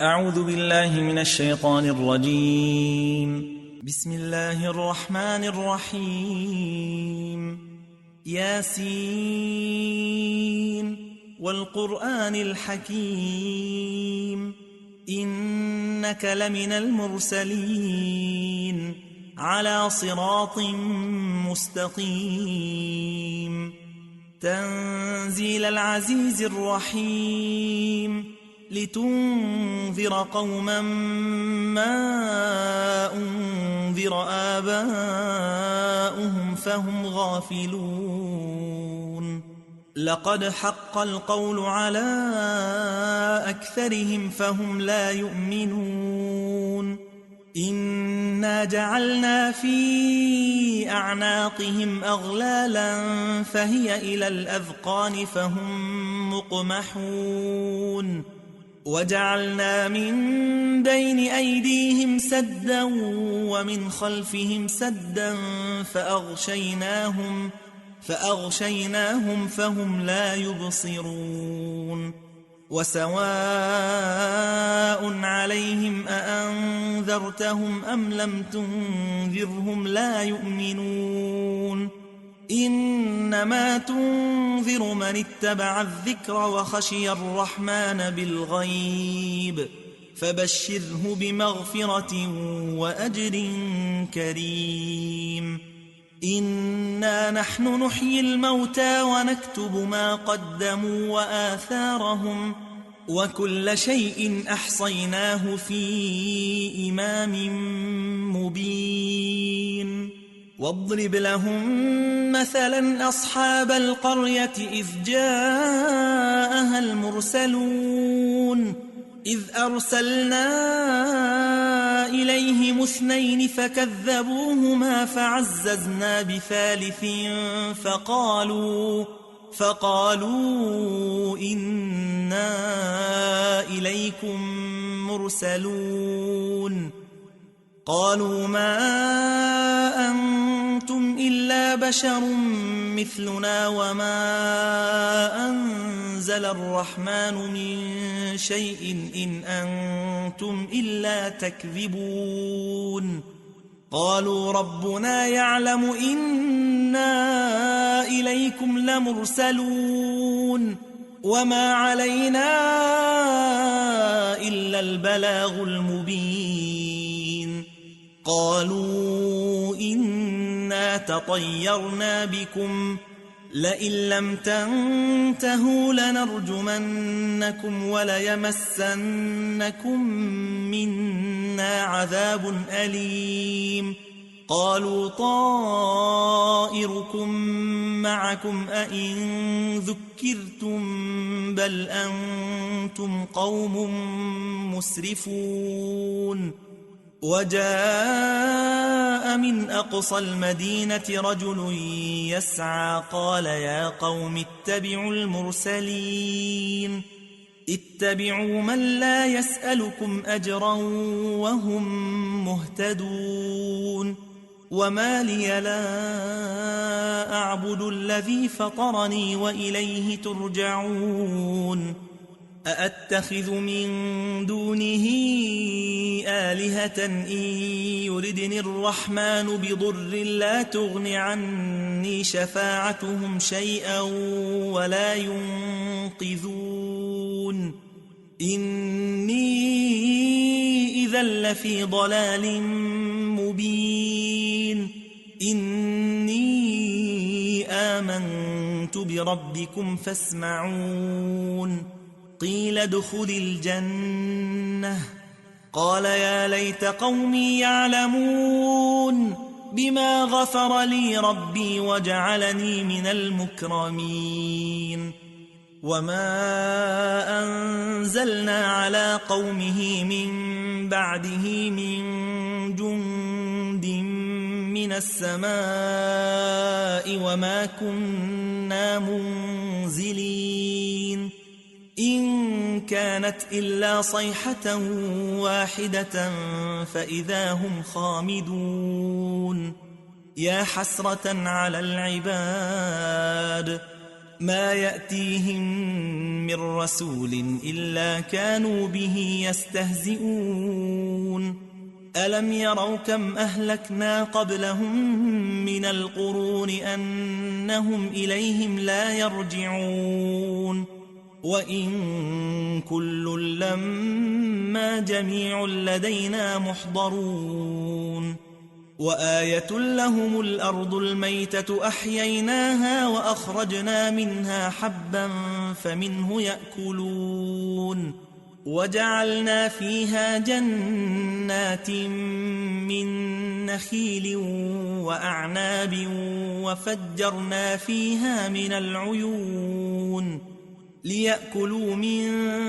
أعوذ بالله من الشيطان الرجيم. بسم الله الرحمن الرحيم. ياسين والقرآن الحكيم إنك لمن المرسلين على صراط مستقيم تنزيل العزيز الرحيم لتنذر قوما ما أنذر آباؤهم فهم غافلون لقد حق القول على أكثرهم فهم لا يؤمنون إنا جعلنا في أعناقهم أغلالا فهي إلى الأذقان فهم مقمحون وجعلنا من بين أيديهم سدا ومن خلفهم سدا فأغشيناهم فهم لا يبصرون وسواء عليهم أأنذرتهم أم لم تنذرهم لا يؤمنون إنما تنذر من اتبع الذكر وخشي الرحمن بالغيب فبشره بمغفرة وأجر كريم إنا نحن نحيي الموتى ونكتب ما قدموا وآثارهم وكل شيء أحصيناه في إمام مبين واضرب لهم مثلا أصحاب القرية إذ جاءها المرسلون إذ أرسلنا إليهم 2 فكذبوهما فعززنا بثالث فقالوا إنا إليكم مرسلون قالوا ما أنتم إلا بشر مثلنا وما أنزل الرحمن من شيء إن أنتم إلا تكذبون قالوا ربنا يعلم إنا إليكم لمرسلون وما علينا إلا البلاغ المبين قالوا إنا تطيرنا بكم لئن لم تنتهوا لنرجمنكم وليمسنكم منا عذاب أليم قالوا طائركم معكم أئن ذكرتم بل أنتم قوم مسرفون وجاء من أقصى المدينة رجل يسعى قال يا قوم اتبعوا المرسلين اتبعوا من لا يسألكم أجرا وهم مهتدون وما لي لا أعبد الذي فطرني وإليه ترجعون أأتخذ من دونه آلهة إن يردني الرحمن بضر لا تغن عني شفاعتهم شيئا ولا ينقذون إني إذا لفي ضلال مبين إني آمنت بربكم فاسمعون قيل ادخل الجنة قال يا ليت قومي يعلمون بما غفر لي ربي وجعلني من المكرمين وما أنزلنا على قومه من بعده من جند من السماء وما كنا منزلين إن كانت إلا صيحة واحدة فإذا هم خامدون يا حسرة على العباد ما يأتيهم من رسول إلا كانوا به يستهزئون ألم يروا كم أهلكنا قبلهم من القرون أنهم إليهم لا يرجعون وإن كل لما جميع لدينا محضرون وآية لهم الأرض الميتة أحييناها وأخرجنا منها حبا فمنه يأكلون وجعلنا فيها جنات من نخيل وأعناب وفجرنا فيها من العيون ليأكلوا من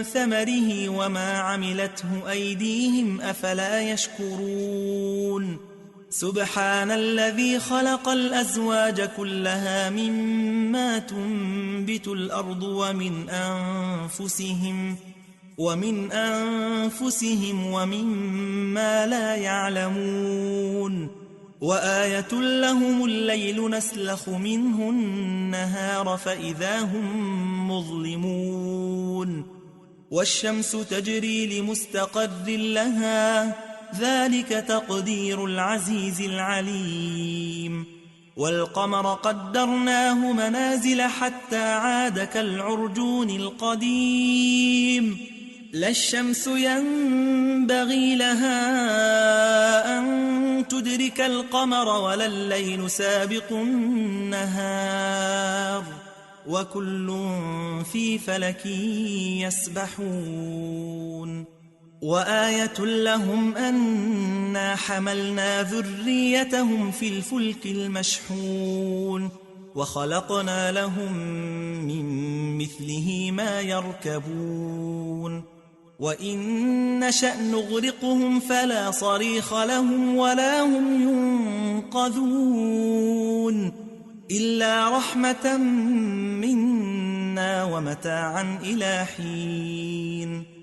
ثمره وما عملته أيديهم أفلا يشكرون سبحان الذي خلق الأزواج كلها مما تنبت الأرض ومن أنفسهم ومما لا يعلمون وآية لهم الليل نسلخ منه النهار فإذا هم مظلمون والشمس تجري لمستقر لها ذلك تقدير العزيز العليم والقمر قدرناه منازل حتى عاد كالعرجون القديم لا الشمس ينبغي لها أن تدرك القمر ولا الليل سابق النهار وكل في فلك يسبحون وآية لهم أنا حملنا ذريتهم في الفلك المشحون وخلقنا لهم من مثله ما يركبون وإن نشأ نغرقهم فلا صريخ لهم ولا هم ينقذون إلا رحمة منا ومتاعا إلى حين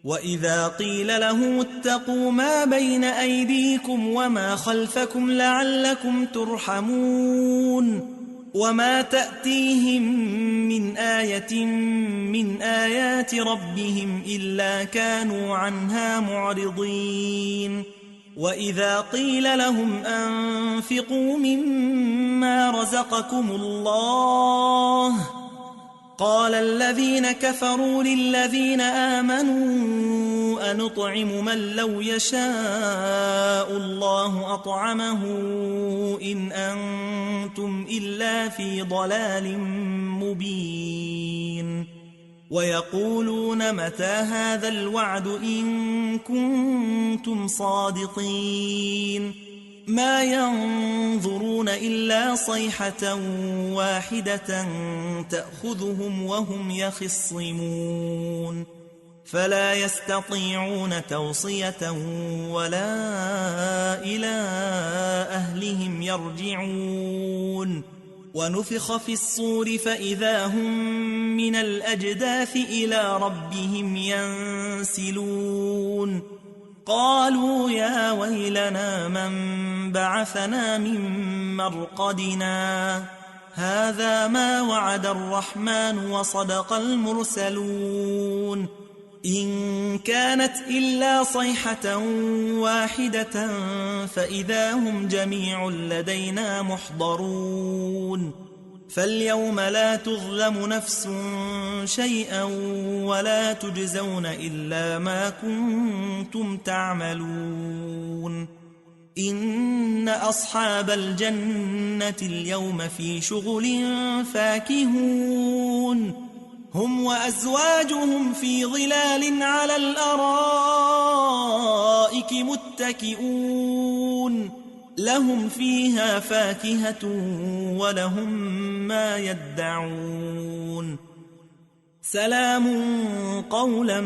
وإذا قيل لهم اتقوا ما بين أيديكم وما خلفكم لعلكم ترحمون وما تأتيهم من آية من آيات ربهم إلا كانوا عنها معرضين وإذا قيل لهم أنفقوا مما رزقكم الله قال الذين كفروا للذين آمنوا أنطعم من لو يشاء الله أطعمه إن أنتم إلا في ضلال مبين ويقولون متى هذا الوعد إن كنتم صادقين ما ينظرون إلا صيحة واحدة تأخذهم وهم يخصمون فلا يستطيعون توصية ولا إلى أهلهم يرجعون ونفخ في الصور فإذا هم من الأجداث إلى ربهم ينسلون قالوا يا ويلنا من بعثنا من مرقدنا هذا ما وعد الرحمن وصدق المرسلون إن كانت إلا صيحة واحدة فإذا هم جميع لدينا محضرون فاليوم لا تظلم نفس شيئا ولا تجزون إلا ما كنتم تعملون إن أصحاب الجنة اليوم في شغل فاكهون هم وأزواجهم في ظلال على الأرائك متكئون لهم فيها فاكهة ولهم ما يدعون سلام قولا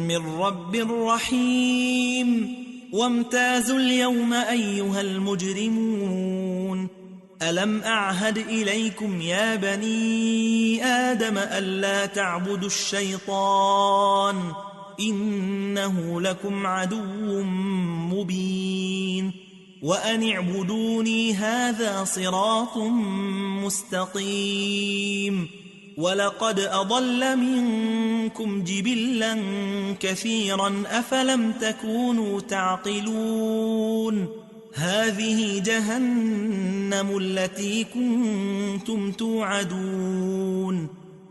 من رب رحيم وامتازوا اليوم أيها المجرمون ألم أعهد إليكم يا بني آدم ألا تعبدوا الشيطان إنه لكم عدو مبين وأن اعبدوني هذا صراط مستقيم ولقد أضل منكم جبلا كثيرا أفلم تكونوا تعقلون هذه جهنم التي كنتم توعدون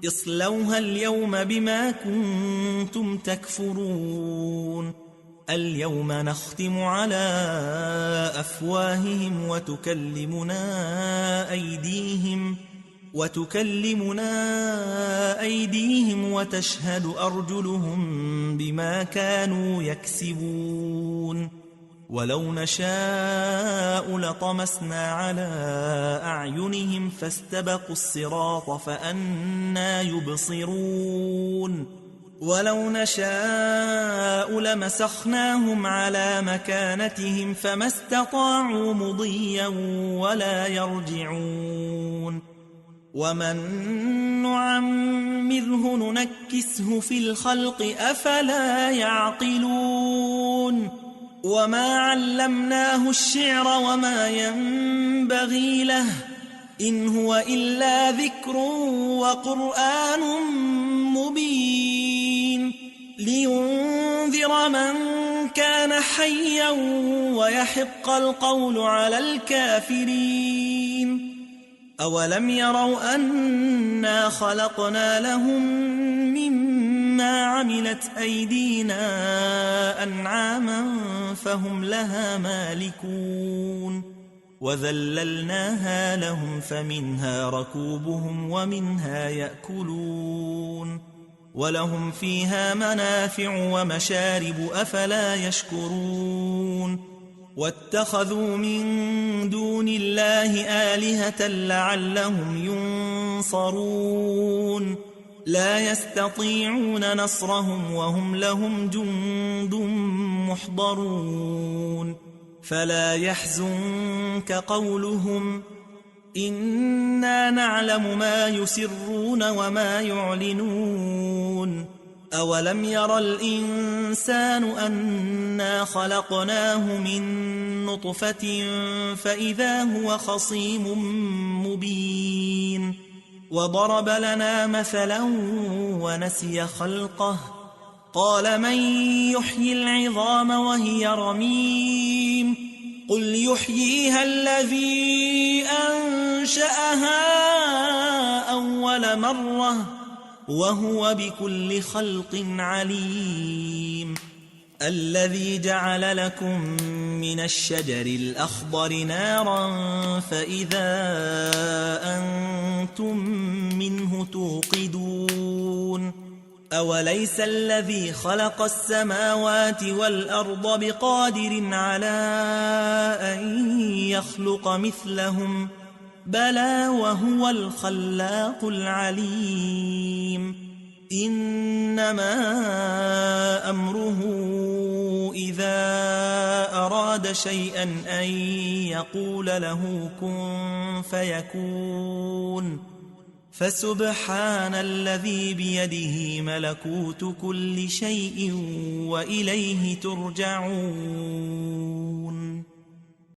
اصلوها اليوم بما كنتم تكفرون اليوم نختم على أفواههم وتكلمنا أيديهم وتشهد أرجلهم بما كانوا يكسبون ولو نشاء لطمسنا على أعينهم فاستبقوا الصراط فأنى يبصرون ولو نشاء لمسخناهم على مكانتهم فما استطاعوا مضيا ولا يرجعون ومن نعمره ننكسه في الخلق أفلا يعقلون وما علمناه الشعر وما ينبغي له إن هو إلا ذكر وقرآن مبين لينذر من كان حيا ويحق القول على الكافرين أولم يروا أنا خلقنا لهم مما عملت أيدينا أنعاما فهم لها مالكون وذللناها لهم فمنها ركوبهم ومنها يأكلون ولهم فيها منافع ومشارب أفلا يشكرون واتخذوا من دون الله آلهة لعلهم ينصرون لا يستطيعون نصرهم وهم لهم جند محضرون فلا يحزنك قولهم إنا نعلم ما يسرون وما يعلنون أولم ير الإنسان أنا خلقناه من نطفة فإذا هو خصيم مبين وضرب لنا مثلا ونسي خلقه قال من يحيي العظام وهي رميم قل يحييها الذي أنشأها أول مرة وهو بكل خلق عليم الذي جعل لكم من الشجر الأخضر نارا فإذا أنتم منه توقدون أوليس الذي خلق السماوات والأرض بقادر على أن يخلق مثلهم بلى وهو الخلاق العليم إنما أمره إذا أراد شيئا أن يقول له كن فيكون فسبحان الذي بيده ملكوت كل شيء وإليه ترجعون